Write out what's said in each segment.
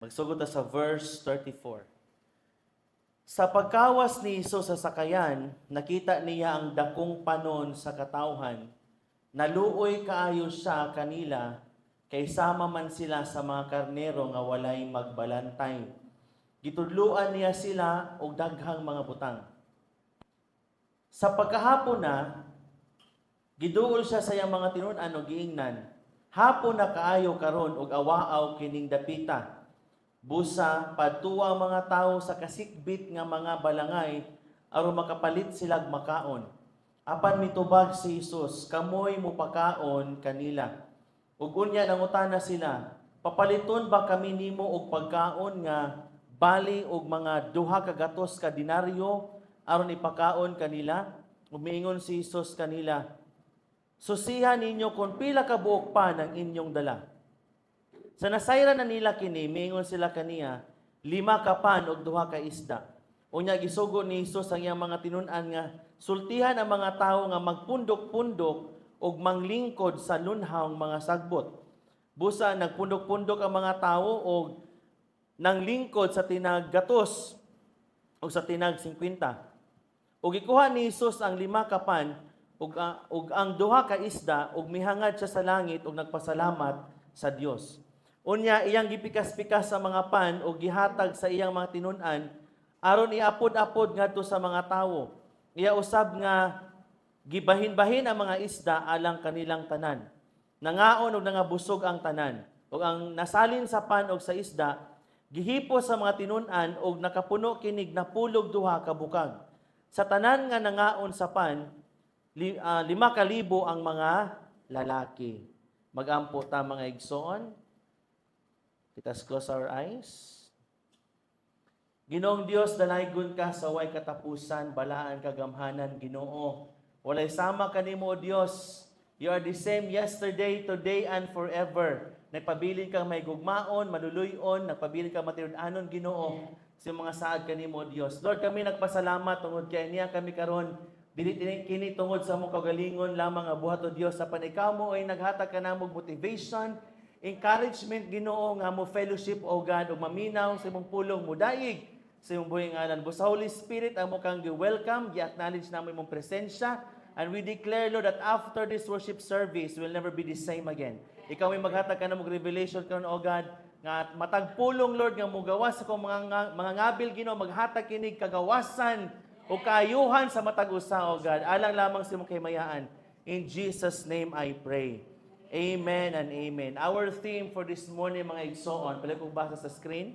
Magsugod ta sa verse 34. Sa pagkawas ni Isus sa sakayan, nakita niya ang dakong panon sa katawhan. Naluoy kaayo siya kanila, kay sama man sila sa mga karnero nga walay magbalantay. Gitudluan niya sila og daghang mga butang. Sa pagkahapon na, giduol siya sa iyang mga tinun-an o giingnan. Hapon na kaayo karon og awaaw kining dapita. Busa padtuwa ang mga tawo sa kasikbit nga mga balangay aron makapalit sila makaon. Apan mitubag si Hesus, kamoy mo pakaon kanila. Ug unya nangutana sila, papaliton ba kami nimo og pagkaon nga bali og mga 200 ka denaryo aron ipakaon kanila? Umiingon si Hesus kanila, susihan ninyo kung pila ka buok pan ang inyong dala. Sa nasayran na nila kini, mingon sila kaniya, 5 ka pan og 2 ka isda. Unya gisugo ni Hesus ang iyang mga tinun-an nga sultihan ang mga tawo nga magpundok-pundok og manglingkod sa lunhawng mga sagbot. Busa nagpundok-pundok ang mga tawo og nanglingkod sa tinag gatos o sa tinag 50. Ug gikuha ni Hesus ang 5 ka pan ug ang 2 ka isda ug mihangad siya sa langit ug nagpasalamat sa Dios. Unya iyang gipikas-pikas sa mga pan o gihatag sa iyang mga tinun-an aron iapod-apod ngadto sa mga tawo. Iya usab nga gibahin-bahin ang mga isda alang kanilang tanan. Nangaon og nangabusog ang tanan. Ug ang nasalin sa pan og sa isda gihipos sa mga tinun-an og nakapuno kinig napulog 2 ka bukag. Sa tanan nga nangaon sa pan 5,000 ang mga lalaki. Magampo ta mga igsoon. Let us close our eyes. Ginoong Dios, dalaygon ka sa way katapusan, balaan kagamhanan, Ginoo. Walay sama kanimo, O Dios. You are the same yesterday, today, and forever. Nagpabilin kang may gugmaon, maluluyon, nagpabilin kang matinud-anon, Ginoo, sa mga saad kanimo, O Dios. Lord, kami nagpasalamat tungod kay niya kami karon dili kini tungod sa mong kagalingon lamang nga buhat, O Dios. Sa ikaw mo ay naghatag ka namog motivation, encouragement, Ginoo, nga mo fellowship, O God, ug maminaw sa imong pulong mo daig sa imong buhing ngalan. Sa Holy Spirit, ang mo kang gi-welcome, gi-acknowledge namo imong presensya, and we declare, Lord, that after this worship service, we'll never be the same again. Ikaw ay maghatag ka namog revelation karon, O God, nga matag pulong, Lord, nga mo gawas sa mga ngabil, Ginoo, maghatag kinig kagawasan o kaayuhan sa matag usa, O God, alang lamang sa imong kahimayaan. In Jesus' name I pray. Amen and amen. Our theme for this morning, mga igsoon, pala kong basa sa screen.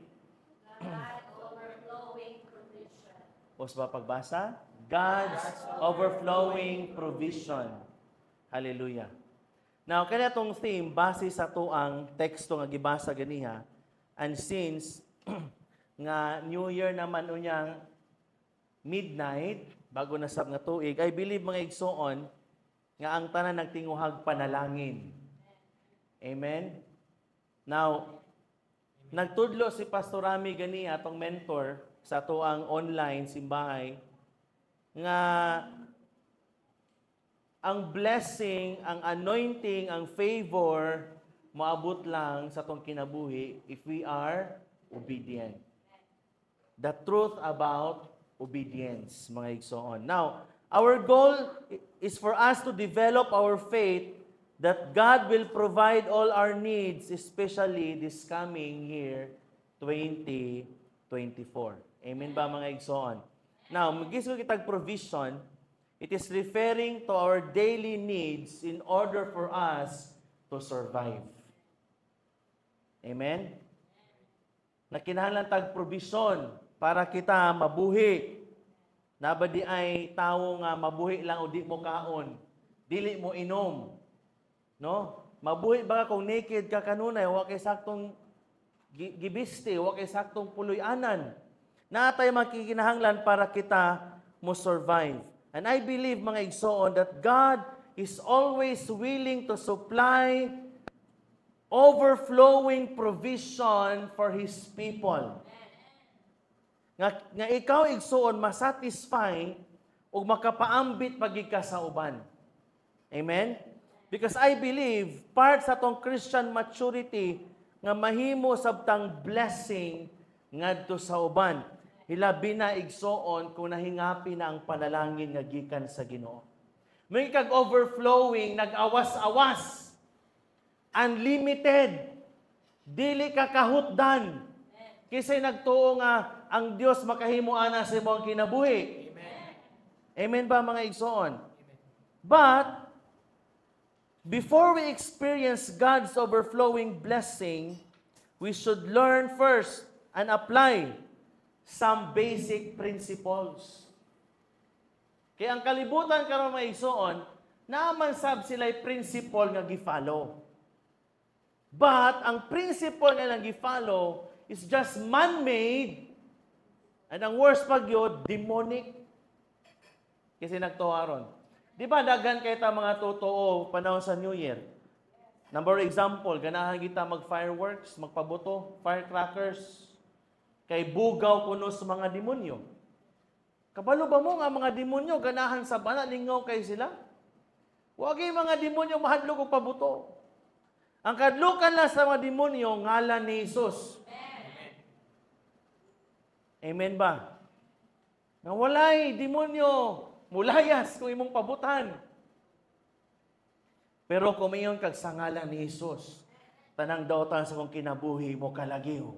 God's overflowing provision. O sa pagbasa? God's overflowing provision. Hallelujah. Now, kaya itong theme, base sa tuang teksto nga gibasa ganiha, and since nga New Year naman unyang midnight, bago nasab nga tuig, I believe mga igsoon, nga ang tanan nagtinguhag panalangin. Amen? Now, nagtudlo si Pastor Rami gani atong mentor sa tuang online simbahay nga ang blessing, ang anointing, ang favor maabot lang sa tong kinabuhi if we are obedient. The truth about obedience, mga igsoon. Now, our goal is for us to develop our faith that God will provide all our needs, especially this coming year, 2024. Amen ba, mga igsoon? Now, mag-isip kitag provision, it is referring to our daily needs in order for us to survive. Amen? Nakinahanglan tag provision para kita mabuhi. Nabadi ay tawo nga mabuhi lang o di mo kaon. Dili mo inom. No? Mabuhi ba kung naked ka kanunay, wa kay saktong gibiste, wa kay saktong puloy-anan. Natay makikinahanglan para kita mo survive. And I believe, mga igsoon, that God is always willing to supply overflowing provision for His people. Nga ikaw, igsoon, masatisfy o makapaambit pagig ka sa uban. Amen? Because I believe, part sa tong Christian maturity, nga mahimo sabtang blessing ngadto sa uban. Hilabi na igsoon kung nahingapi na ang panalangin nga gikan sa Ginoo. May kag overflowing, nag-awas-awas, unlimited, dili ka kahutdan. Kisay nagtuo nga ang Dios makahimo ana sa imong kinabuhi. Amen ba mga igsoon? But before we experience God's overflowing blessing, we should learn first and apply some basic principles. Kaya ang kalibutan karon mga igsoon, naaman sab sila'y principle nga gi-follow. But ang principle nga lang gi-follow is just man-made, and ang worst pag yun, demonic. Kasi nagtuwaron. Di ba daghan kay ta mga totoo panahon sa New Year? Number example, ganahan kita mag-fireworks, magpabuto, firecrackers, kay bugaw kuno sa mga demonyo. Kabalo ba mo nga mga demonyo ganahan sa bana lingaw kay sila? Wagi mga demonyo mahadlok og pabuto. Ang kadlukan lang sa mga demonyo ngalan ni Jesus. Amen ba? Nga walay demonyo mulayas kung imong pabutan. Pero kumayon kag sa ngalan ni Jesus, tanang dautan sa kong kinabuhi mo kalagiw.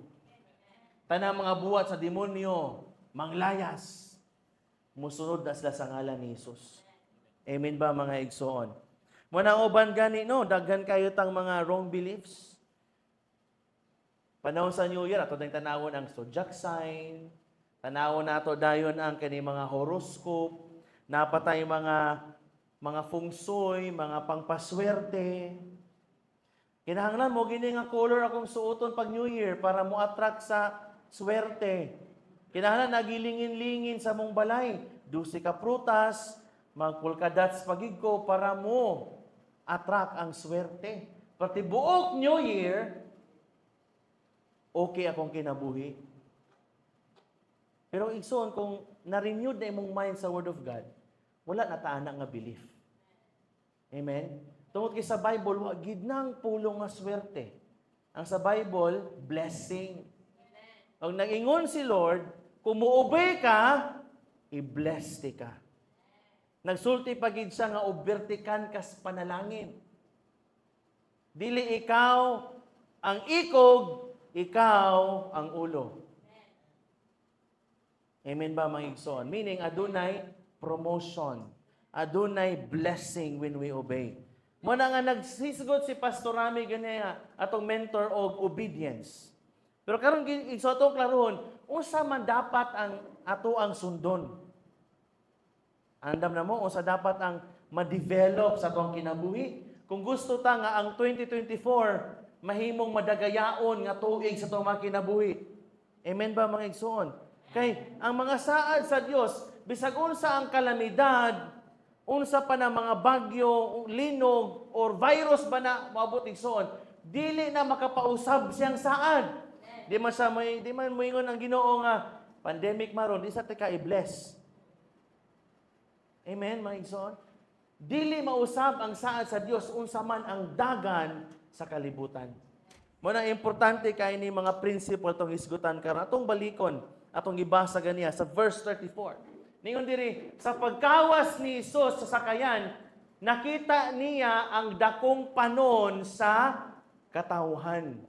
Tanang mga buhat sa demonyo, manglayas. Musunod na sila sa ngalan ni Jesus. Amen ba mga igsoon? Muna uban gani no, daghan kayo tang mga wrong beliefs. Panahon sa New Year, ato dang tanawon ang zodiac sign, tanawon nato dayon ang kani mga horoscope, napatay mga feng shui, mga pangpaswerte. Kinahanglan mo gini nga color akong suoton pag New Year para mo attract sa swerte. Kinahanglan nagilingin-lingin sa mong balay, 12 ka prutas, mag-polka dots pagigko para mo attract ang swerte. Pati buok New Year, okay akong kinabuhi. Pero igsoon, kung na-renewed na imong mind sa Word of God, wala na taana nga belief. Amen? Tungod kay sa Bible, wa gid nang pulong nga swerte. Ang sa Bible, blessing. Pag nag-ingon si Lord, kung muobey ka, i-bless ti ka. Nagsulti pagid siya nga obvertikan kas panalangin. Dili ikaw ang ikog, ikaw ang ulo. Amen ba mga igsoon? Meaning, adunay promotion. Adunay blessing when we obey. Muna nga nagsisgot si Pastor Rami ganyan atong mentor of obedience. Pero karon igsoon atong klarohon, unsa man dapat ang ato ang sundon? Andam na mo, unsa dapat ang ma-develop sa atong kinabuhi? Kung gusto ta nga ang 2024 mahimong madagayaon nga tuig sa atong mga kinabuhi. Amen ba mga igsoon? Kay ang mga saad sa Dios, bisag unsa ang kalamidad, unsa pa na mga bagyo, linog, or virus ba na maabot igsoon, dili na makapausab siyang saad. Di man moingon ang Ginoo nga pandemic maron, di sa tika i-bless. Amen, mga igsoon? Dili mausab ang saad sa Dios unsa man ang dagan sa kalibutan. Muna importante kay ni mga principle tong hisgutan karon atong balikon, atong gibasa ganiya sa verse 34. Ningon diri, sa pagkawas ni Jesus sa sakayan, nakita niya ang dakong panon sa katawhan.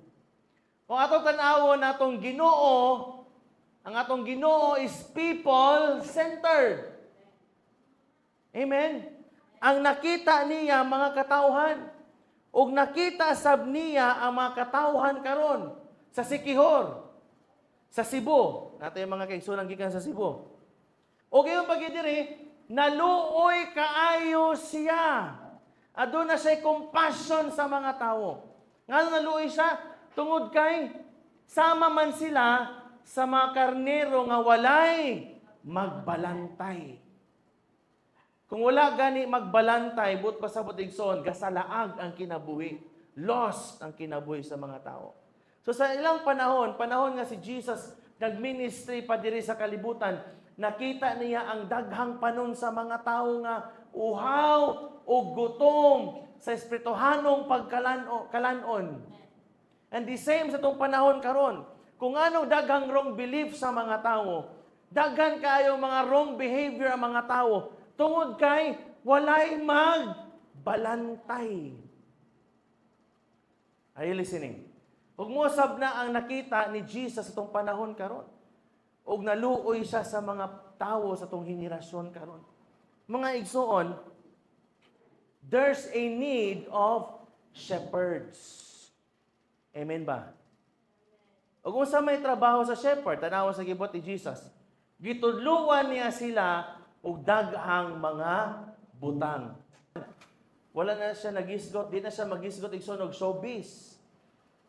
Kung atong tan-awon atong Ginoo, ang atong Ginoo is people-centered. Amen? Ang nakita niya mga katawhan, ug nakita sab niya ang mga katawhan karon sa Sikihor, sa Cebu. Nato yung mga kaigsunan gikan sa Cebu. O gayon pag diri, naluoy kaayo siya. Aduna siya compassion sa mga tao. Nga naluoy siya, tungod kay sama man sila sa mga karnero nga walay magbalantay. Kung wala gani magbalantay, but pasabot igsoon, gasalaag ang kinabuhi. Lost ang kinabuhi sa mga tao. So sa ilang panahon nga si Jesus nagministry pa diri sa kalibutan, nakita niya ang daghang panon sa mga tao nga uhaw o gutom sa espirituhanong pagkalanon. And the same sa itong panahon karon. Kung anong daghang wrong belief sa mga tao, daghan kayo mga wrong behavior ang mga tao, tungod kay walay magbalantay. Are you listening? Ug mosab na ang nakita ni Jesus sa itong panahon karon. Ug naluoy siya sa mga tao sa itong henerasyon karon. Mga igsoon, there's a need of shepherds. Amen ba? O kung sa may trabaho sa shepherd, tanawa sa gibot ni Jesus, gitudluan niya sila og daghang mga butang. Wala na siya nagisgot, di na siya magisgot og showbiz.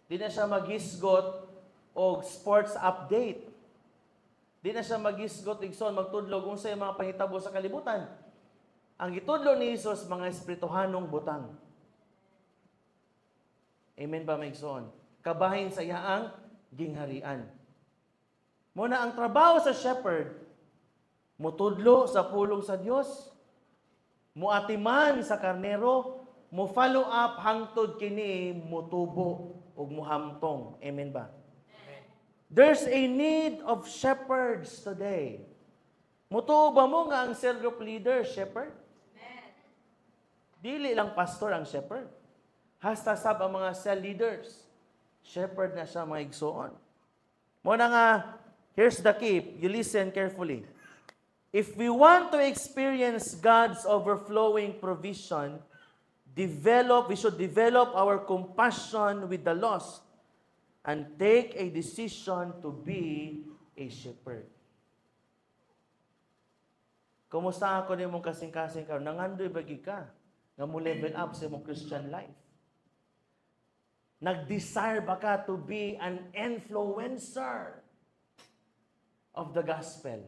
Di na siya magisgot og sports update. Di na siya magisgot magtudlog unsay mga pahitabo sa kalibutan. Ang gitudlo ni Jesus mga espirituhanong butang. Amen ba, maigsoon? Kabahin sa iyaang gingharian. Muna ang trabaho sa shepherd, mutudlo sa pulong sa Dios, muatiman sa karnero, mo follow up hangtod kini mutubo ug muhamtong. Amen ba? Amen. There's a need of shepherds today. Mutuo ba mo nga ang cell group leader, shepherd? Amen. Dili lang pastor ang shepherd. Hasta sab ang mga cell leaders. Shepherd na siya mga igsoon. Muna nga, here's the key. You listen carefully. If we want to experience God's overflowing provision, we should develop our compassion with the lost and take a decision to be a shepherd. Kumusta ako ni mong kasing-kasing karon? Nangandoy bagi ka nga mo level up sa imong Christian life? Nag-desire ba ka to be an influencer of the gospel?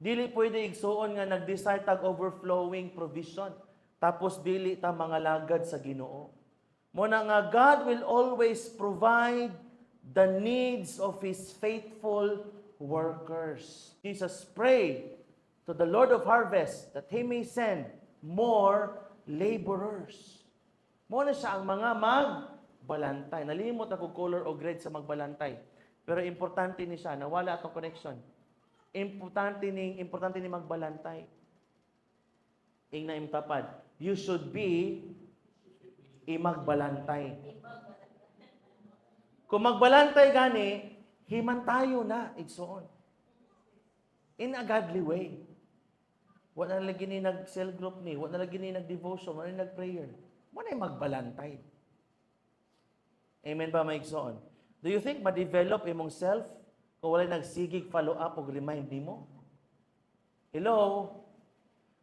Dili pwede igsuon nga nag-desire tag overflowing provision. Tapos dili ta mga lagad sa Ginoo. Muna nga God will always provide the needs of His faithful workers. Jesus prayed to the Lord of harvest that He may send more laborers. Muna siya ang mga magbalantay. Nalimot ako color o grade sa magbalantay. Pero importante ni siya, nawala atong connection. Importante ni magbalantay. Ing na imtapad. You should be magbalantay. Kung magbalantay gani, himantayo na, igsoon. In a godly way. Wala na lagi ni nag-cell group ni, wala na lagi ni nag-devotion, wala na nag-prayer. Muna yung magbalantay. Amen ba, maigsoon? Do you think ma-develop imong self kung wala nagsigig follow-up o remind mo? Hello?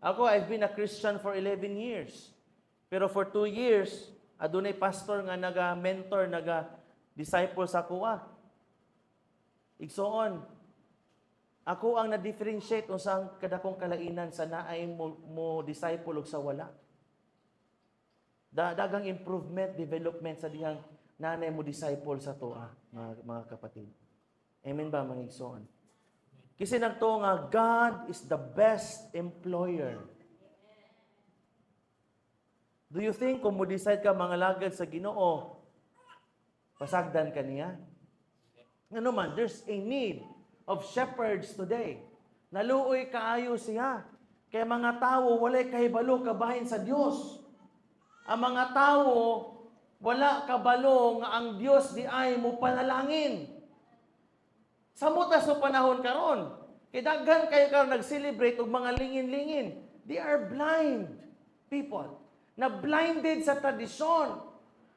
Ako, I've been a Christian for 11 years. Pero for 2 years, adunay pastor nga naga-mentor, naga-disciple sa kuha. Igsoon, ako ang na-differentiate kung saan kadakong kalainan sa naay mo disciple o sa wala. Dagang improvement, development sa diyang nanay mo disciple sa toa, mga kapatid. Amen ba, mga igsoon? Kasi nagto nga, God is the best employer. Do you think kung mo decide ka mga lagad sa Ginoo, pasagdan ka niya? Ano man, there's a need of shepherds today. Naluoy kaayo siya. Kaya mga tao, walay kahibalo kabahin sa Dios. Ang mga tao, wala kabalo nga ang Dios di ay mo panalangin. Samuta sa panahon karon, kay daghan kayo karon nag-celebrate og mga lingin-lingin. They are blind people. Na blinded sa tradisyon.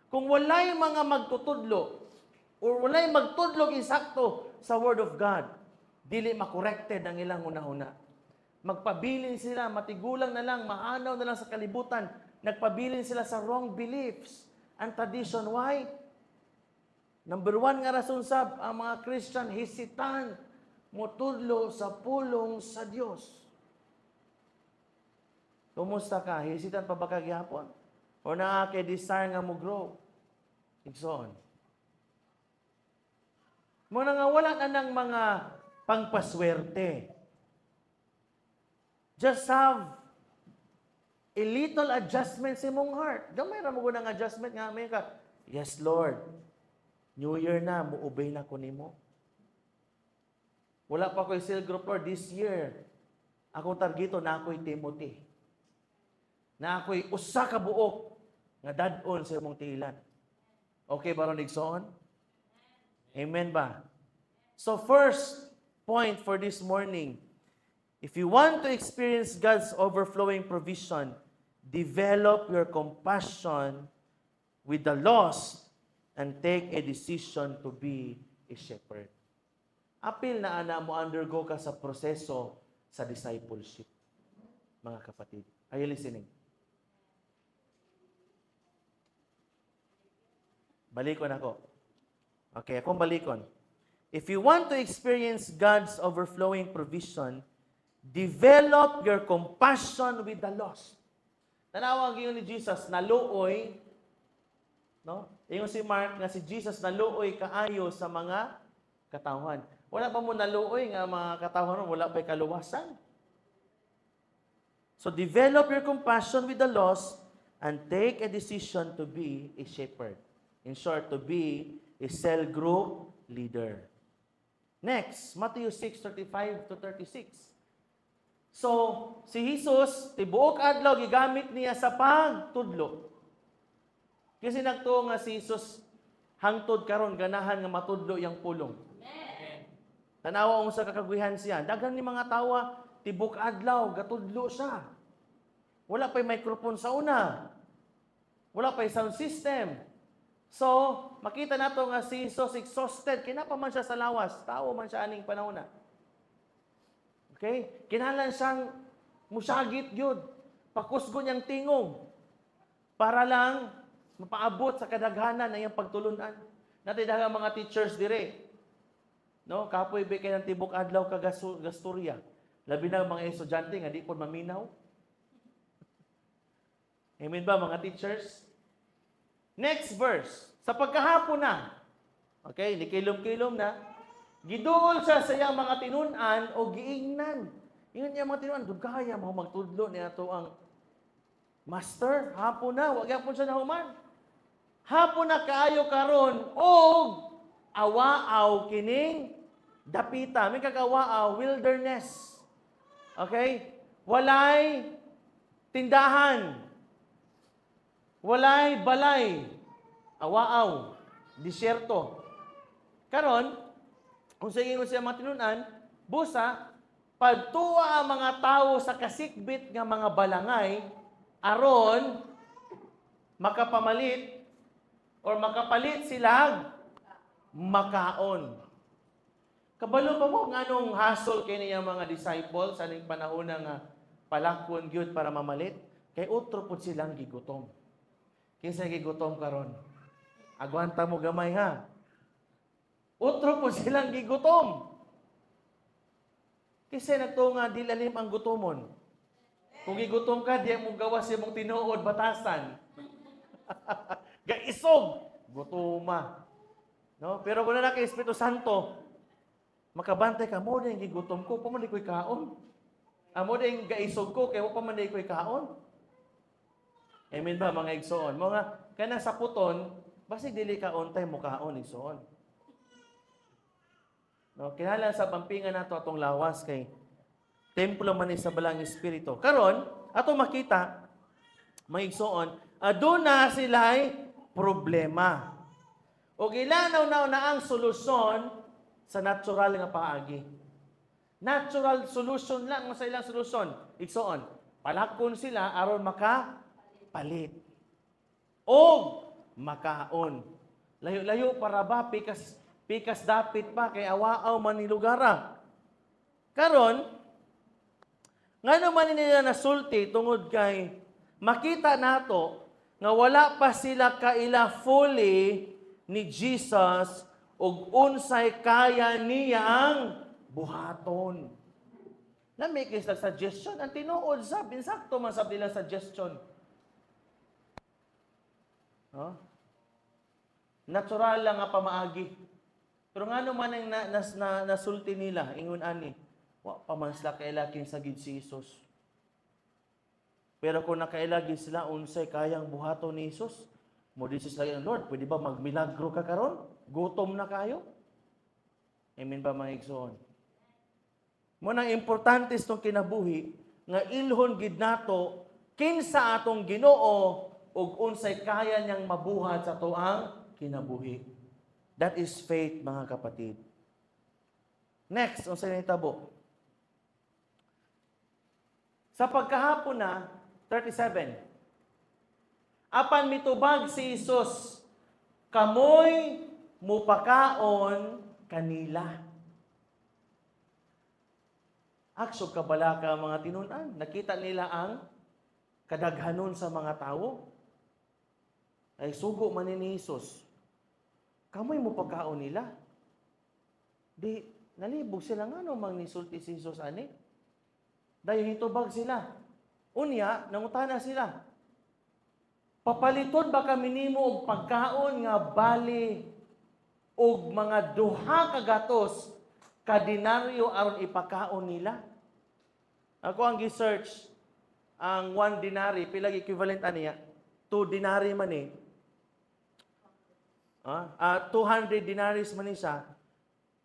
Kung walay mga magtutudlo or walay magtudlog insakto sa Word of God, dili makorrected ang ilang una-una. Magpabilin sila, matigulang na lang, maanaw na lang sa kalibutan. Nagpabilin sila sa wrong beliefs and tradition. Why? Number 1 nga rason sab, ang mga Christian hesitant motudlo sa pulong sa Dios. Kumusta ka? Hesitant pa ba ka gihapon? O naa kay desire nga mo grow? Igsoon. Muna nga wala na ng mga pangpaswerte. Just have a little adjustment sa imong heart. Gamay ra mo gunang adjustment nga may ka. Yes, Lord. New Year na, muubay na ko nimo. Wala pa ko'y cell group, Lord, this year. Akong targito na ako'y Timothy. Na ako'y usa ka buok nga dadon sa imong tiilan. Okay ba ron igsoon? Amen ba? So first point for this morning, if you want to experience God's overflowing provision, develop your compassion with the lost and take a decision to be a shepherd. Apil na ana mo undergo ka sa proseso sa discipleship. Mga kapatid, are you listening? Balikon ako. Okay, akong balikon. If you want to experience God's overflowing provision, develop your compassion with the lost. Tanawag yun ni Jesus, naluoy, no? Yung si Mark nga si Jesus naluoy kaayo sa mga katawhan. Wala pa mo naluoy nga mga katawhan, wala pa'y kaluwasan. So develop your compassion with the lost and take a decision to be a shepherd. In short, to be a cell group leader. Next, Matthew 6:35 to 36. So, si Jesus, tibuok adlaw gigamit niya sa pagtudlo. Kasi nagtuo nga si Jesus hangtod karon ganahan nga matudlo yang pulong. Tanawa mo sa kakaguyan siya. Daghang ni mga tawa, tibuok adlaw gatudlo siya. Wala pa'y microphone sa una. Wala pa'y sound system. So, makita nato nga si Jesus exhausted. Kinapa man siya sa lawas. Tao man siya aning panahon na. Okay? Kinahanglan siyang musagit yun. Pakusgo niyang tingog. Para lang mapaabot sa kadaghanan na iyang pagtulunan. Natin daghang mga teachers dire. No? Kapoy be kay ng tibok adlaw ka gasturya. Labi na mga estudyante nga di po maminaw. Amen ba mga teachers? Next verse. Sa pagkahapon na, okay, nikilom-kilom na, giduol siya sa iyang mga tinunan o giingnan. Ingon niya mga tinunan, dugaya mo magtudlo niya to ang master, hapon na, wag yapon siya nahuman. Hapon na kaayo karon og awaaw kining dapita. May kagawaaw, wilderness. Okay? Walay tindahan. Walay balay, awaaw, disyerto. Karon, kung sa inyo siya matinunan, busa, pagtuwa ang mga tao sa kasikbit nga mga balangay, aron, makapamalit, or makapalit silang makaon. Kabalo pa mo nga anong hassle kay niya mga disciples sa aning panahon nga palakon gyud para mamalit, kay utro pud silang gigutom. Kinsa gigutom karon? Agwanta mo gamay ha. Utro po silang gigutom. Kasi nagtunga di lalim ang gutomon. Kung gigutom ka, di mo gawas imong tinuod batasan. Gaisog, gutoma. No? Pero kung na kay Espiritu Santo, makabantay ka mo din gigutom ko, pa man di ko'y kaon. Amo din gaisog ko, kaya pa man di ko'y kaon. Amen ba mga igsoon? Mga kana sa puton, basig dili ka on time mo kaon igsoon. No, kinahanglan sa pampingan nato atong lawas kay templo man ni sa balang espiritu. Karon, ato makita mga igsoon, aduna sila'y problema. O gilanaw na ang solusyon sa natural nga paagi. Natural solution lang sa ilang solusyon. Igsoon, palakon sila aron palit. O makaon. Layo-layo para ba pikas dapit pa kay awaaw man ni lugara. Karon ngano man nila nasulti tungod kay makita nato nga wala pa sila kaila fully ni Jesus ug unsay kaya niyang buhaton. Na make is suggestion ang tinuod sab insakto man sab nila suggestion. No? Natural lang nga pamaagi. Pero nga naman ang nasulti nila, ingon ani, wa pa man sila kailagin sa gid si Jesus. Pero kung nakailagin sila, unsay kayang buhaton ni Jesus, Mo this is like, Lord, pwede ba magmilagro ka karon? Gutom na kayo? Amen ba mga igsoon? Mo nang importante itong kinabuhi, nga ilhon gid nato, kinsa atong Ginoo, ug unsay kaya niyang mabuhat sa tuang kinabuhi. That is faith, mga kapatid. Next, unsay nahitabo? Sa pagkahapon na, 37. Apan mitubag si Jesus, kamoy mupakaon kanila. Aksog kabala ka mga tinunan. Nakita nila ang kadaghanon sa mga tao. Ay sugo man ni Jesus. Kamoy mupakaon nila. Di, nalibog sila nga no mang nisulti si Jesus ani. Dahil hitubag sila. Unya, nangutana sila. Papaliton ba kami nimo og pagkaon nga bali og mga duha ka gatos ka denaryo aron ipakaon nila? Ako ang gi-search ang 1 denary, pila equivalent aniya? 2 denary man eh. 200 denaries man ni siya.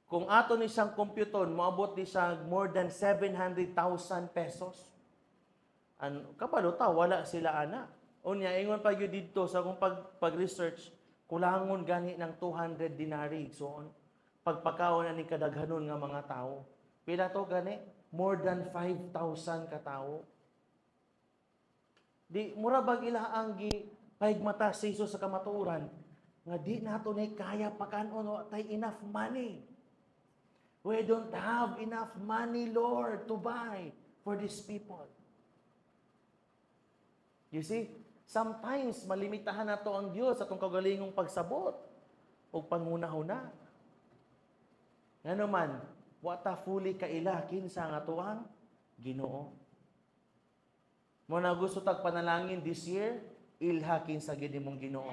Kung ato ni siyang computon, moabot ni siya more than 700,000 pesos. Kabalo ta, wala sila ana. Unya, ingon pa yun dito sa kung pag-research, kulangon gani ng 200 denary. So, pagpakaon ani kadaghanon nga mga tao. Pila to gani? More than 5,000 katao. Di, mura bag ilaang gi pahigmata si Jesus sa kamatuoran, nga di nato na kaya pakanon, wa tay enough money. We don't have enough money, Lord, to buy for these people. You see, sometimes malimitahan nato ang Dios sa atong kaugalingong pagsabot o pangunahuna. Ngano man, wata fully kaila kinsa nga tuang Ginoo. Mo na gusto tag panalangin this year, ilha kinsa gid imong Ginoo.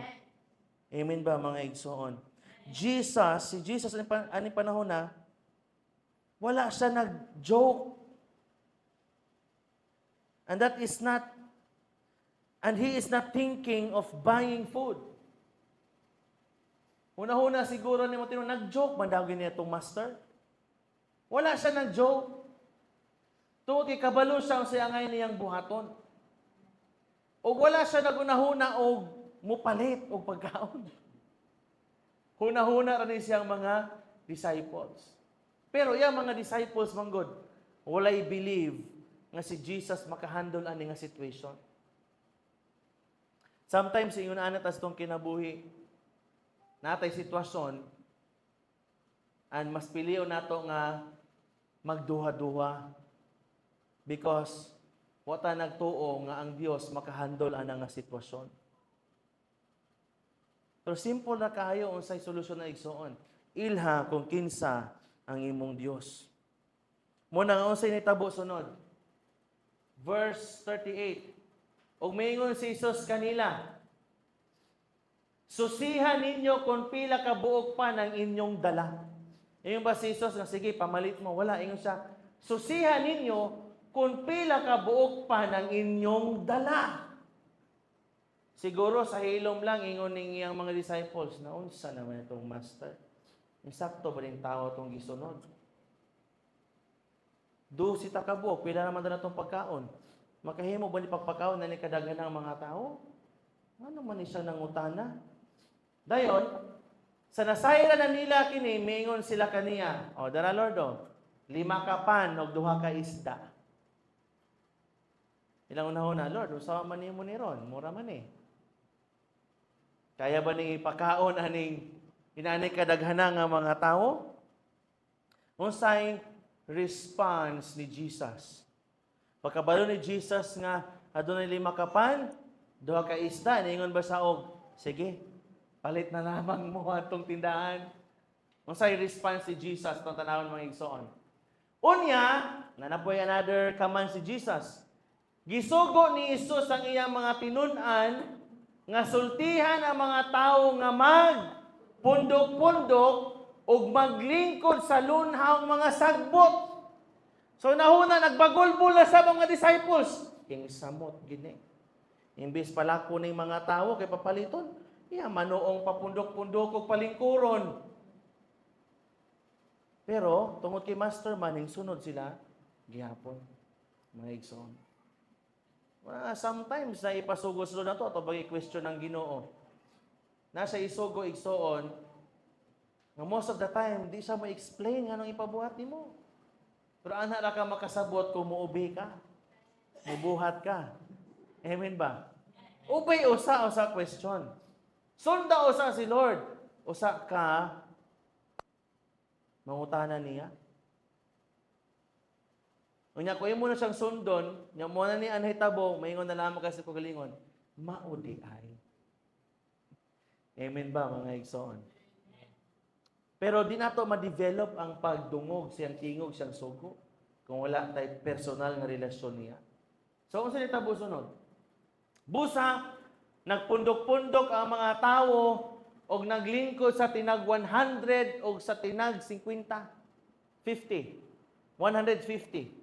Amen ba mga igsoon? Si Jesus ani panahon na wala siya nag-joke. And he is not thinking of buying food. Una-una siguro ni Matino, nag-joke man daw niya itong master. Wala siya nag-joke. Tungkol kay kabalo siya ang sayangay niyang buhaton. O wala siya nag-unahuna o mupalit o pagkaon. Huna-huna rin siyang mga disciples. Pero yung mga disciples, manggod, walay believe nga si Jesus makahandle ani nga situation. Sometimes, ingon anat as itong kinabuhi, natay sitwasyon, and mas piliyo nato nga magduha-duha because wata nagtuo nga ang Dios makahandle ana nga sitwasyon. Pero simple na kayo unsay solusyon na igsoon. Ilha kung kinsa ang imong Dios. Muna nga unsay nitabo sunod. Verse 38. Og maingon si Jesus kanila, susihan ninyo kung pila ka buok pa ng inyong dala. Ingon ba si Jesus nga sige pamalit mo? Wala, ingon siya, susihan ninyo kung pila ka buok pa ng inyong dala. Siguro sa hilom lang ingon ning iyang mga disciples, na unsa naman itong master? Insakto ba rin tao itong gisunod? Do si takabuok, pila naman na itong pagkaon. Makahimo ba ni pagpakaon na ni kadaghan ng mga tao? Ano man siya nangutana? Dayon, sa nasayra na nila kini, mingon sila kaniya, o dara Lord, 5 ka pan o 2 ka isda. Ilang unahon na, Lord, usawa man nimo ni ron, mura man eh. Kaya ba ni pakaon aning inani kadaghanan nga mga tao? Unsay response ni Jesus? Pagkabalo ni Jesus nga adunay 5 ka pan, 2 ka isda, ningon ba sa og, sige, palit na lamang mo atong tindahan. Unsay response ni Jesus tong tanawon mga igsoon? Unya, nanapoy another command si Jesus. Gisugo ni Jesus ang iyang mga tinun-an nga sultihan ang mga tawo nga pundok-pundok ug maglingkod sa lunhaw mga sagbot. So nahuna nagbagulbol na sa mga disciples. King samot gini. Imbis palako ning mga tawo kay papaliton, Manoong papundok-pundok o palingkuron. Pero, tungod kay Master Manning, sunod sila, gihapon, mga igsoon. Sometimes, na ipasugo-sugo na to, ito bagi-question ng Ginoo. Nasa isugo, igsoon, nga most of the time, di siya ma-explain anong ipabuhat ni mo. Pero ana ra ka makasabot kung muubi ka, mubuhat ka. Amen ba? Ubay usa question. Sunda usa si Lord. Usa ka, mangutanan niya. Unya ko imo na siyang sundon, nya mo na ni anhay tabo, maingon na lamang kasi pagalingon, maudi ay. Amen ba mga igsoon? Pero di nato ma-develop ang pagdungog siyang tingog siyang sugo kung wala tay personal nga relasyon niya. So unsa ni tabo sunod? Busa nagpundok-pundok ang mga tawo og naglingkod sa tinag 100 o sa tinag 50, 50, 150.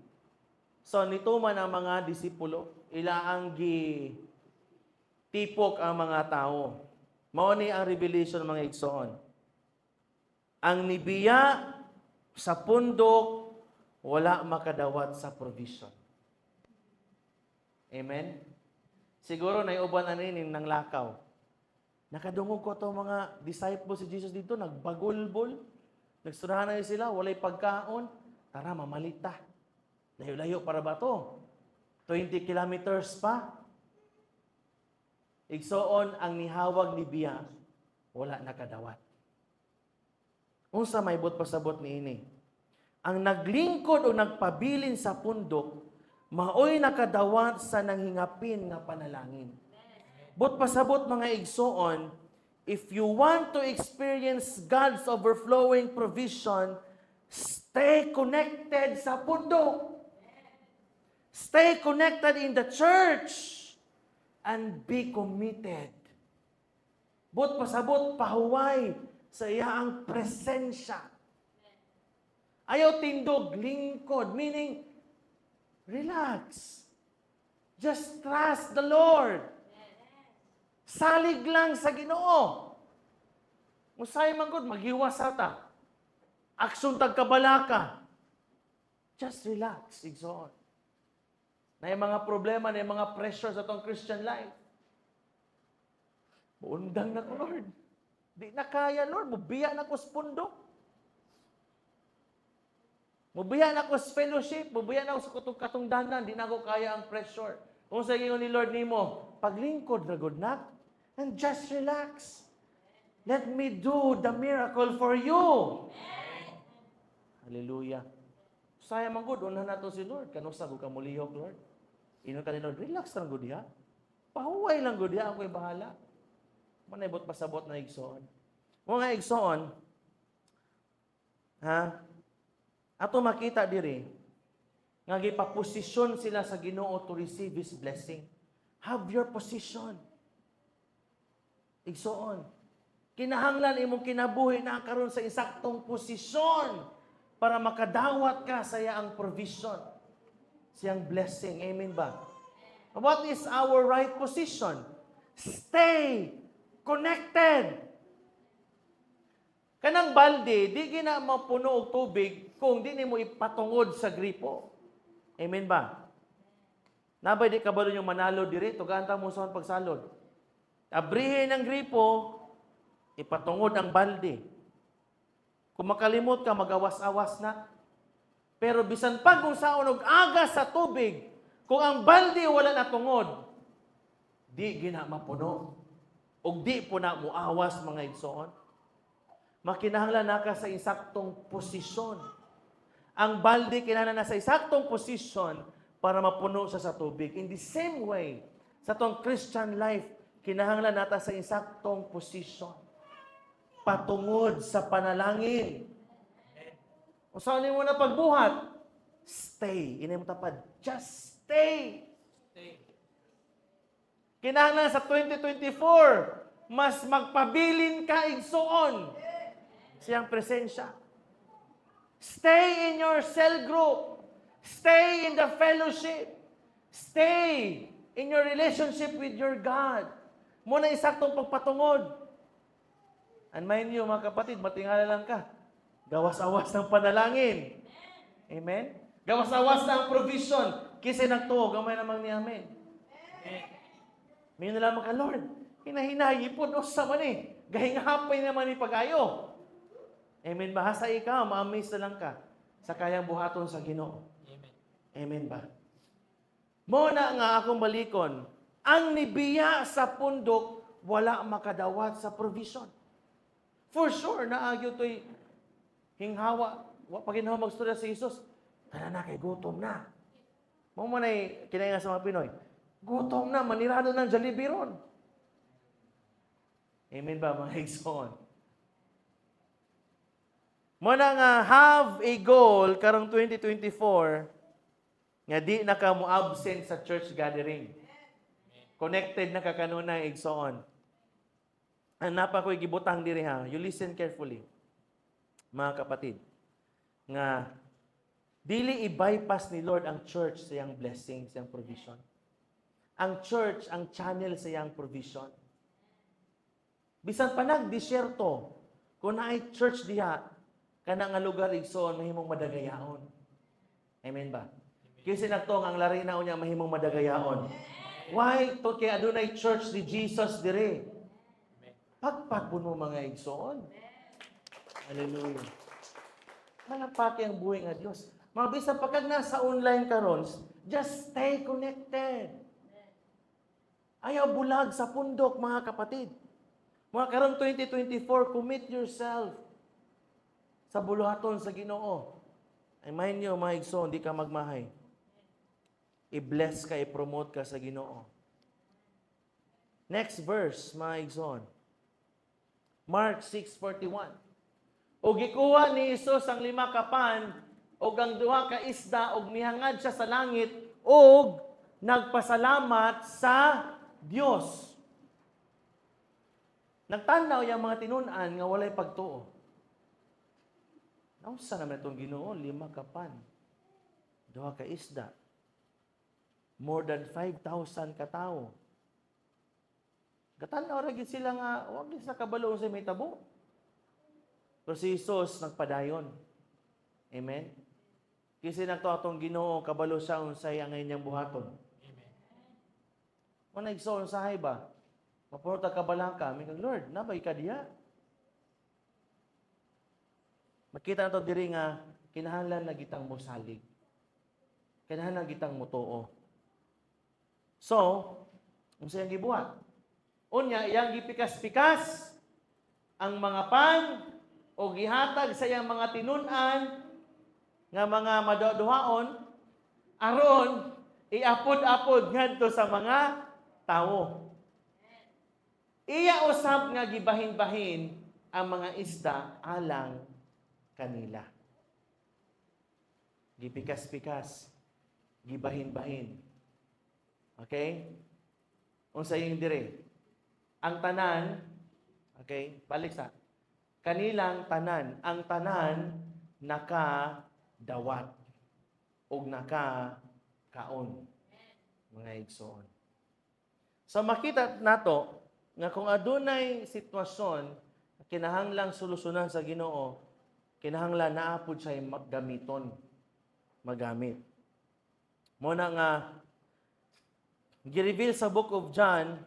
So nito man ang mga disipulo, ilaang tipok ang mga tao. Mao ni ang revelation mga igsoon. Ang nibiya sa pundok wala makadawat sa provision. Amen. Siguro naiuban ani ning nang lakaw. Nakadungog ko to mga disciples si Jesus dito, nagbagulbol. Nagsurahan na sila, walay pagkaon. Tara, mamalita. Layo-layo para ba to? 20 kilometers pa. Igsoon ang nihawag ni Biya, wala nakadawat. Unsa may bot pasabot ni ini? Ang naglingkod o nagpabilin sa pundok, maoy nakadawat sa nanghingapin nga panalangin. Bot pasabot mga igsoon, if you want to experience God's overflowing provision, stay connected sa pundok. Stay connected in the church and be committed. Bot pasabot pahuway sa iyang presensya. Ayaw tindog, lingkod, meaning relax. Just trust the Lord. Salig lang sa Ginoo. Musay man gud maghiwas ata. Aksyon tagkabalaka. Just relax, igsoon. Na yung mga problema, na yung mga pressure sa itong Christian life. Buundang na ko, Lord. Di na kaya, Lord. Mubiya na ko sa pundok. Mubiya na ko sa fellowship. Mubiya na ko sa katungdanan. Di na ko kaya ang pressure. Kung sa inyo ni Lord nimo, paglingkod na good na, and just relax. Let me do the miracle for you. Hallelujah. Sayang man good, unahan nato si Lord. Kanusa ko ka mulihok, Lord. Inon ka ni Lord, relax lang good ya. Pahuway lang good ya, ako'y bahala. Manibot pasabot na igsoon. Mga igsoon, ato makita diri, nga gipaposisyon sila sa Ginoo to receive His blessing. Have your position. Igsoon. Kinahanglan imong kinabuhi na karon sa isaktong posisyon para makadawat ka sa iyang provision, siyang blessing. Amen ba? What is our right position? Stay connected. Kanang balde, di gina mapuno og tubig kung di nimo ipatungod sa gripo. Amen ba? Nabay di kabalo yung manalo diri, tuganta mo sa pagsalod. Abrihin ang gripo, ipatungod ang balde. Kung makalimot ka, magawas-awas na. Pero bisan pag kung saan og aga sa tubig, kung ang balde wala na tungod, di gina mapuno. O di po na muawas mga igsoon. Makinahanglan na ka sa isaktong posisyon. Ang balde kinahanglan na sa isaktong posisyon para mapuno siya sa tubig. In the same way, sa tong Christian life, kinahanglan nata sa isaktong posisyon. Patungod sa panalangin. Kung saan mo na pagbuhat, stay. Inay mo tapad. Just stay. Kinahanglan sa 2024, mas magpabilin ka igsoon siyang presensya. Stay in your cell group. Stay in the fellowship. Stay in your relationship with your God. Mo na isaktong pagpatungod. And mind you, mga kapatid, matingala lang ka. Gawas-awas ng panalangin. Amen? Gawas-awas ng provision. Kasi nagtuo, gamay namang ni Amen. May nalaman ka, Lord, hinahinay, ipon, sa man eh. Gahingahapay naman ni pag-ayo. Amen ba? Sa ikaw, ma-amaze na lang ka sa kayang buhaton sa Ginoo. Amen ba? Muna nga akong balikon, ang nibiya sa pundok, wala makadawat sa provision. For sure, naagyo to'y hinghawa. Pag hinghawa magstorya si Jesus, tala na kay gutom na. Mo man ay kinainga sa mga Pinoy, gutom na, manirado ng Jollibee ron. Amen ba, mga igsoon? Muna nga, have a goal karong 2024 nga di na ka mo absent sa church gathering. Connected na ka kanunay igsoon. Ang napa ko'y gibutang diri ha. You listen carefully, mga kapatid. Nga, dili i-bypass ni Lord ang church sa iyang blessing, sa iyang provision. Ang church, ang channel sa iyang provision. Bisan pa nagdisyerto, kung naay church diha, kana nga lugar igsoon, mahimong madagayaon. Amen ba? Kasi nagtong ang larinaw niya mahimong madagayaon. Why? To kay adunay church ni Jesus dire. Pagpagpun mo mga igsoon. Hallelujah. Malapaki ang buhay nga Diyos. Mga bisan pagkag nasa online karon, just stay connected. Ayaw bulag sa pundok, mga kapatid. Mga karong 2024, commit yourself sa buluhaton sa Ginoo. Ay mind nyo, mga igsoon, di ka magmahay. I-bless ka, i-promote ka sa Ginoo. Next verse, mga igsoon. Mark 6:41. O gikuha ni Jesus ang 5 kapan, o ang 2 ka isda, o mihangad siya sa langit, o nagpasalamat sa Dios. Nagtanaw yung mga tinunan nga walay pagtuo. Nausa naman itong Ginoo, 5 kapan, 2 ka isda. More than 5,000 katao. Gatanaw ra gid sila nga wag sa kabalo sa may tabo. Pero si Jesus nagpadayon. Amen. Kasi nagto atong Ginoo kabalo siya unsay ang inyang buhaton. Amen. Mo nagsoon sahay ba? Maporta ka balaka, mi kag Lord, nabay ka diha. Makita nato diri nga kinahanglan na gitang mosalig. Kinahanglan gitang motuo. So, unsay ang gibuhat? Unya, iyang gipikas-pikas ang mga pan o gihatag sa iyang mga tinunan nga mga maduduhaon aron iapod-apod ngadto sa mga tawo. Iya usab nga gibahin-bahin ang mga isda alang kanila. Gipikas-pikas, gibahin-bahin. Okay? Unsay yung dire? Ang tanan, okay, balik sa kanilang tanan. Ang tanan nakadawat o nakakaon. Mga igsoon. So makita nato nga kung adunay sitwasyon kinahanglang solusyonan sa Ginoo, kinahanglan naapod siya magamit. Muna nga gi-reveal sa Book of John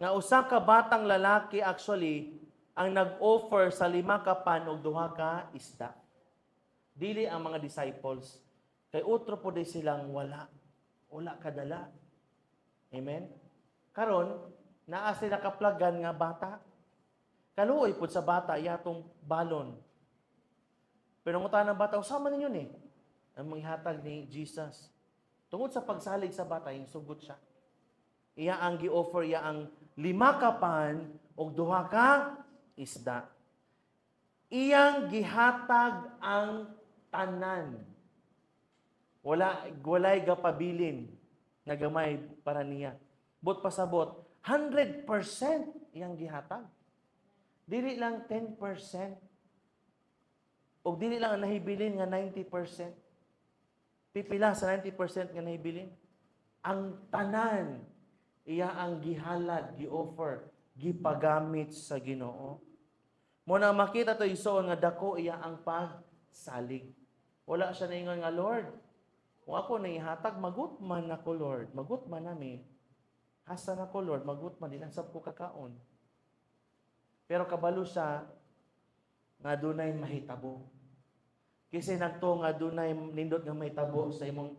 nga usa ka batang lalaki actually ang nag-offer sa 5 kapan og 2 ka isda. Dili ang mga disciples. Kay utro po di silang wala kadala. Amen? Karon, naa sila kaplagan nga bata. Kaluoy po sa bata, iyatong balon. Pero ang ng bata, usama ninyo ni. Ang manghatag ni Jesus. Tungod sa pagsalig sa bata, yung sugot siya. Iya ang gi-offer, iya ang 5 kapan o 2 ka isda. Iyang gihatag ang tanan. Walay gapabilin na gamay para niya. Bot pasabot, 100% iyang gihatag. Dili lang 10%. O dili lang ang nahibilin nga 90%. Pipila sa 90% nga nahibilin. Ang tanan, iya ang gihalad, gi-offer gipagamit sa Ginoo. Mo na makita to igsoon nga dako iya ang pagsalig. Wala siya naingon nga, Lord, kung ako naihatag, magutman ako, Lord. Magutman nami. Hasan ako, Lord, magutman din ang ko kakaon. Pero kabalo siya nga dunay mahitabo. Kasi nagto nga dunay nindot nga mahitabo sa imong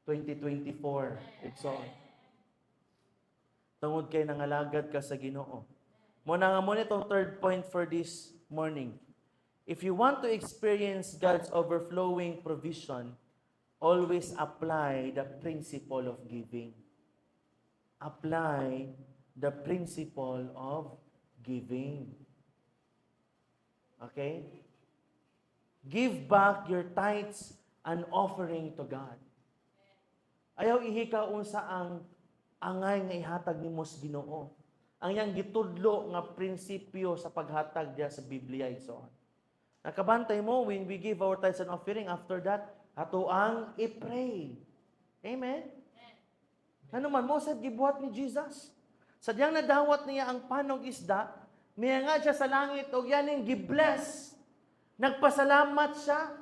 2024. Igsoon. Tungod kay nangalagad ka sa Ginoo. Mo na nga mo nitong third point for this morning. If you want to experience God's overflowing provision, always apply the principle of giving. Apply the principle of giving. Okay? Give back your tithes and offering to God. Ayaw ihika unsa ang angay nga ihatag nimo sa Ginoo. Ang yang gitudlo nga prinsipyo sa paghatag diya sa Biblia igsoon. Nakabantay mo when we give our tithes and offering, after that ato ang i-pray. Amen. Ano man mo sa gibuhat ni Jesus. Sadyang nadawat niya ang panog isda, miangad siya sa langit og yaning gibless. Nagpasalamat siya.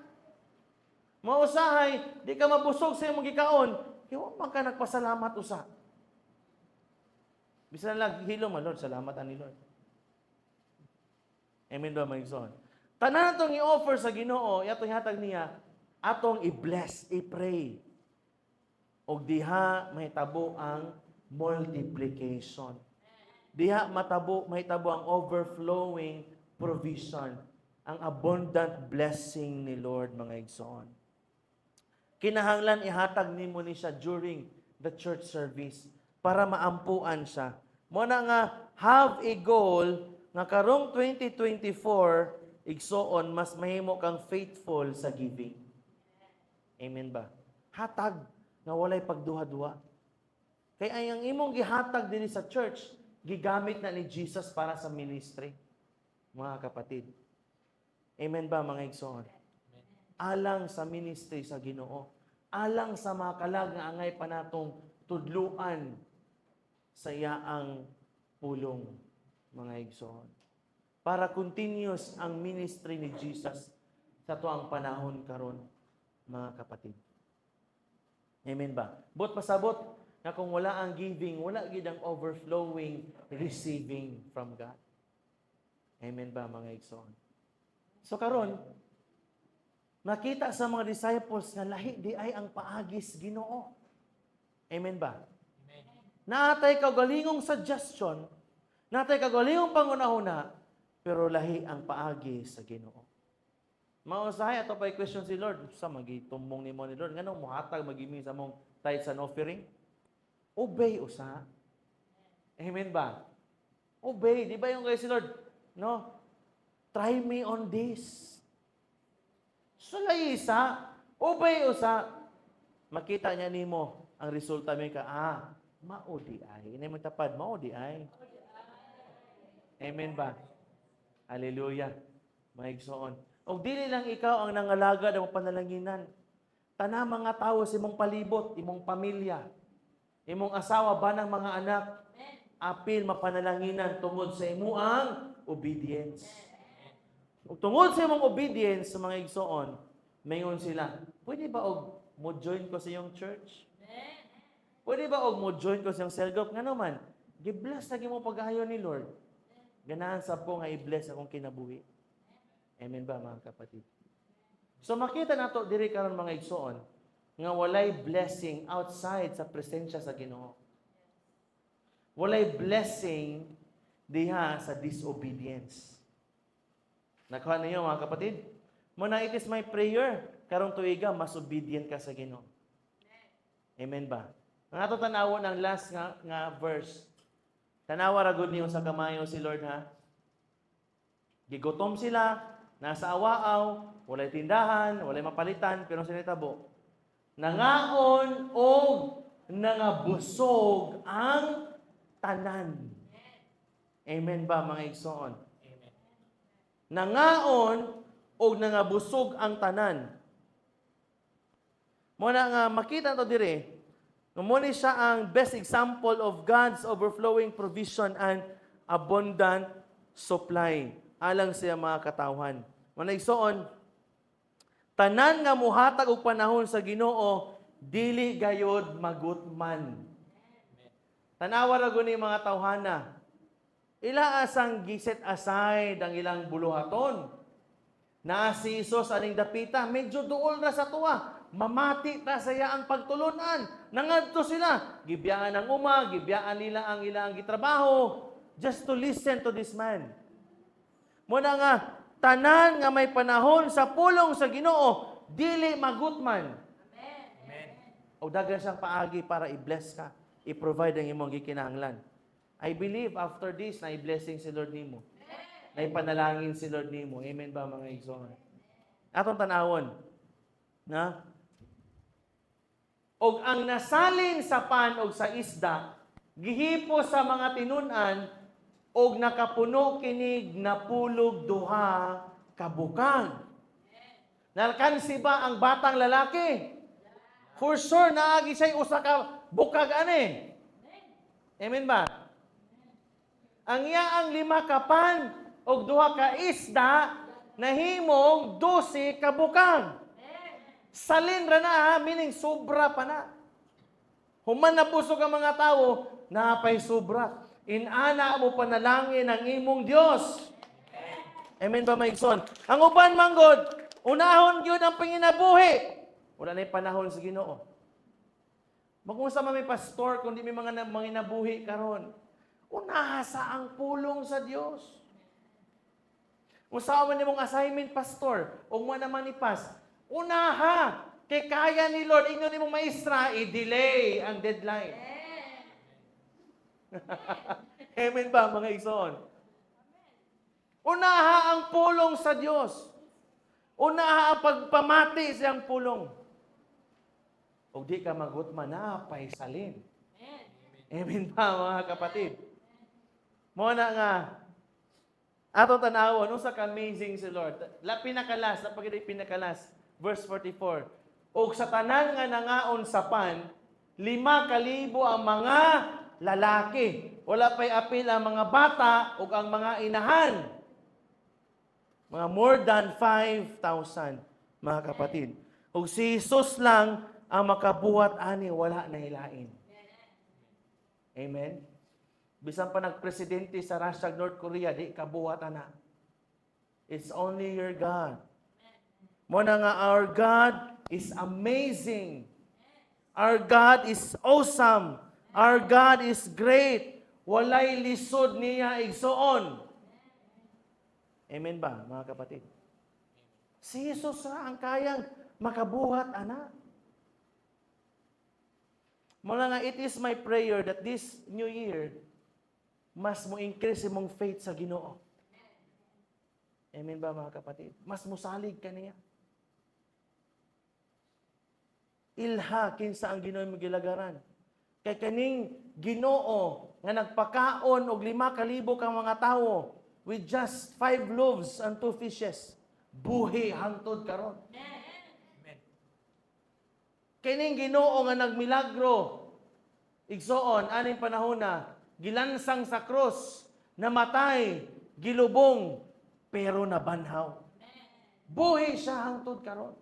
Mausahay, di ka mabusog sa imong gikaon, hiwa man ka nagpasalamat usa. Bisan lang hilom, Lord, salamat ani Lord. Amen ba mga igsoon? Tanan atong i-offer sa Ginoo, atong ihatag niya, atong i-bless, i-pray. Og diha mahitabo ang multiplication. Diha mahitabo ang overflowing provision, ang abundant blessing ni Lord mga igsoon. Kinahanglan ihatag nimo ni siya during the church service para maampuan siya. Mo na nga have a goal nga karong 2024 igsoon mas mahimo kang faithful sa giving. Amen ba? Hatag nga walay pagduha-duha. Kay ay ang imong gihatag dinhi sa church, gigamit na ni Jesus para sa ministry. Mga kapatid. Amen ba mga igsoon? Alang sa ministry sa Ginoo. Alang sa mga kalag nga angay pa natong tudluan sa iyaang pulong mga igsoon. Para continuous ang ministry ni Jesus sa tuang panahon karon mga kapatid. Amen ba? But pasabot na kung wala ang giving, wala gid ang overflowing receiving from God. Amen ba mga igsoon? So karon nakita sa mga disciples nga lahi di ay ang paagis Ginoo. Amen ba? Amen. Naatay kaugalingong suggestion, naatay kaugalingong pangunahuna, pero lahi ang paagi sa Ginoo. Mausahay ato pa'y question si Lord, sa magitumbong ni mo ni Lord, nganong muhatag magimi sa mong tithes and offering? Obey usa. Amen ba? Obey. Di ba yung kay si Lord? No? Try me on this. Sulay isa. Obey usa. Makita niya nimo ang resulta mo ka, maudi ay. Hindi mo tapad, maudi ay. Amen ba? Hallelujah. Maigsoon. O dili lang ikaw ang nangalagad ang panalanginan. Tana mga tao sa imong palibot, imong pamilya, imong asawa, banang mga anak, apil mapanalanginan tungod sa imuang obedience. Ug tungod sa imong obedience sa mga igsoon, mayon sila, pwede ba og mo join ko sa iyong church? Pwede ba og mo join ko sa iyong cell group? Nga naman, gi-bless lagi mo pag-ayo ni Lord. Ganahan sab ko nga i-bless akong kinabuhi. Amen ba mga kapatid? So makita nato diri karon mga igsoon nga walay blessing outside sa presensya sa Ginoo. Walay blessing diha sa disobedience. Nakuha niyo mga kapatid? Muna, it is my prayer karong tuiga mas obedient ka sa Ginoo. Amen ba? Ang ato tanawon ang last nga verse. Tanawa ra gud niyo sa kamayo si Lord ha. Gigutom sila, nasa awaaw, walay tindahan, walay mapalitan, pero sila tabo. Nangaon o nangabusog ang tanan. Amen ba mga igsoon? Amen. Nangaon o nangabusog ang tanan. Muna nga makita to dire, muna siya ang best example of God's overflowing provision and abundant supply alang siya mga katawhan. Manigsoon, tanan nga muhatag og panahon sa Ginoo dili gayud magutman. Tanawa ra guni mga tawhana. Ila asang giset aside ang ilang buluhaton. Na si Isus aning dapita, medyo duol na sa tuwa. Mamati ta saya ang pagtulunan. Nangadto sila. Gibiyaan ang gibiyaan nila ang ilang gitrabaho just to listen to this man. Muna nga, tanan nga may panahon sa pulong sa Ginoo, dili magutman. Amen. O daghan siyang paagi para i-bless ka, i-provide ang imong gikinahanglan. I believe after this na i-blessing si Lord nimo. Na ipanalangin si Lord nimo. Amen ba mga igsoon? Atong tanawon. Na? Og ang nasalin sa pan og sa isda, gihipo sa mga tinunan, og nakapuno kinig napulog duha kabukang. Nalkansi ba ang batang lalaki? For sure, naagi siya'y usa ka bukag ani. Amen ba? Ang iyaang 5 ka pan og 2 ka isda nahimong 12 ka bukang. Salin ra na ha, meaning sobra pa na. Human na busog ang mga tao, napay sobra. Inana mo panalangin ang imong Dios. Amen ba maigsoon? Ang uban manggod, unahon gyud ang panginabuhi. Wala na yung panahon sa Ginoo. Magunsa man may pastor kundi may mga manginabuhi karon. Unaha sa ang pulong sa Dios. Usawa man nimong assignment pastor, o mo naman ipas. Unaha kay kaya ni Lord ingon nimong maestra i-delay ang deadline. Amen ba mga igsoon? Unaha ang pulong sa Dios. Unaha ang pagpamati sa ang pulong. O di ka magutman na paisalin. Amen ba mga kapatid? Mo na nga atong tanawon usa ka amazing si Lord. La pinakalas, napagid pinakalas verse 44. Og sa tanan nga nangaon sa pan 5,000 ang mga lalaki. Wala pa'y apil ang mga bata o ang mga inahan. Mga more than 5,000, mga kapatid. O si Jesus lang ang makabuhat ani, wala na hilain. Amen? Bisan pa nagpresidente sa Russia, North Korea, di kabuhat na. It's only your God. Muna nga, our God is amazing. Our God is awesome. Our God is great. Walay lisod niya igsoon. Amen ba, mga kapatid? Si Jesus ang kayang makabuhat, anak. Mula nga, it is my prayer that this new year, mas mo increase mong faith sa Ginoo. Amen ba, mga kapatid? Mas musalig ka niya. Ilha, kinsa ang Ginoo mo gilagaran. Kay kaning Ginoo nga nagpakaon og 5,000 ka mga tawo with just 5 loaves and 2 fishes. Buhi hangtod karon. Amen. Kining Ginoo nga nagmilagro igsoon aning panahon na gilansang sa krus, namatay, gilubong, pero nabanhaw. Buhi siya hangtod karon.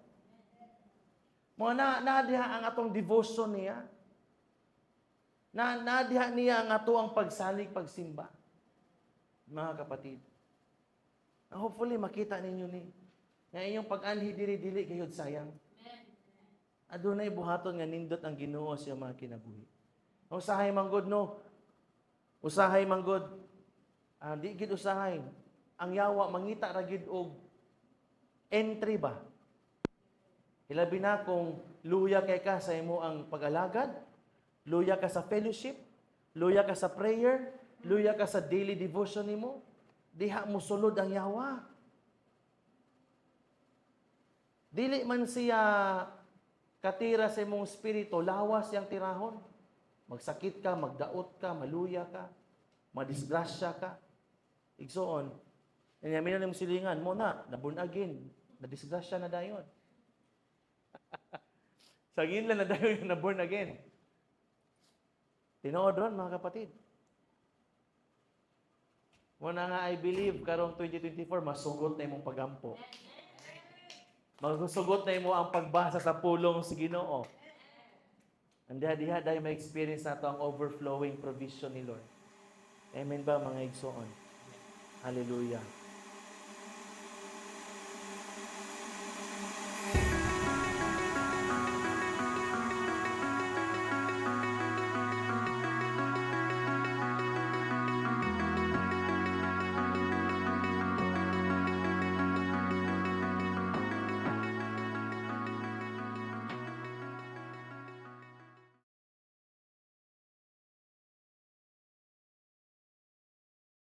Mo na diha ang atong devotion niya. Na diha niya ang ato ang pagsalig, pagsimba. Mga kapatid. Hopefully makita ninyo ni nga inyong pag-anhi dili gayud sayang. Adunay buhaton nga nindot ang Ginoo sa mga kinabuhi. Usahay manggod no. Usahay manggod. Di gid usahay. Ang yawa mangita ra gid og entry ba? Ilabi na kung luya kay ka sa imo ang pag-alagad, luya ka sa fellowship, luya ka sa prayer, luya ka sa daily devotion nimo, diha mo sulod ang yawa. Dili man siya katira sa imong espiritu, lawas yang tirahon. Magsakit ka, magdaot ka, maluya ka, madisgrasya ka. Igsoon. Yamin na nimong silingan mo na, born again, nadisgrasya na dayon. Sagin lang na dayon na born again. Tinood ron, mga kapatid. Muna nga, I believe, karong 2024, masugot na imong pagampo. Magsusugot na imo ang pagbasa sa pulong sa Ginoo. And diha dahil may experience na to ang overflowing provision ni Lord. Amen ba mga igsoon? Hallelujah.